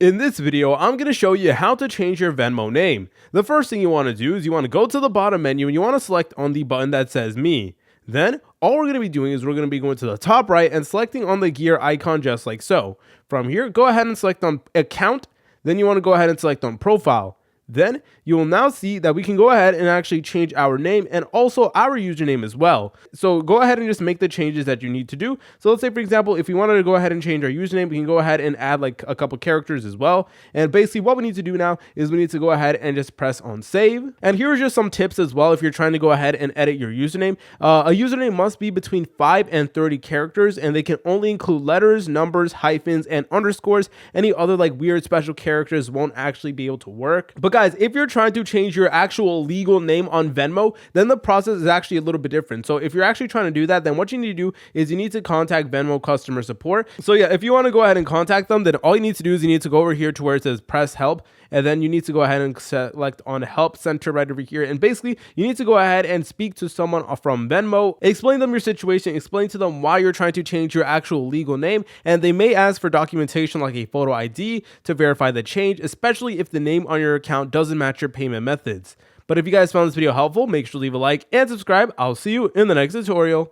In this video, I'm going to show you how to change your Venmo name. The first thing you want to do is you want to go to the bottom menu and you want to select on the button that says Me. Then, all we're going to be doing is we're going to be going to the top right and selecting on the gear icon just like so. From here, go ahead and select on Account. Then you want to go ahead and select on Profile. Then you will now see that we can go ahead and actually change our name and also our username as well. So go ahead and just make the changes that you need to do. So let's say, for example, if we wanted to go ahead and change our username, we can go ahead and add like a couple characters as well. And basically what we need to do now is we need to go ahead and just press on save. And here are just some tips as well if you're trying to go ahead and edit your username. A username must be between 5 and 30 characters, and they can only include letters, numbers, hyphens, and underscores. Any other like weird special characters won't actually be able to work. But guys, if you're trying to change your actual legal name on Venmo, then the process is actually a little bit different. So if you're actually trying to do that, then what you need to do is you need to contact Venmo customer support. So yeah, if you want to go ahead and contact them, then all you need to do is you need to go over here to where it says press help, and then you need to go ahead and select on help center right over here. And basically you need to go ahead and speak to someone from Venmo, explain them your situation, explain to them why you're trying to change your actual legal name, and they may ask for documentation like a photo ID to verify the change, especially if the name on your account doesn't match your payment methods. But if you guys found this video helpful, make sure to leave a like and subscribe. I'll see you in the next tutorial.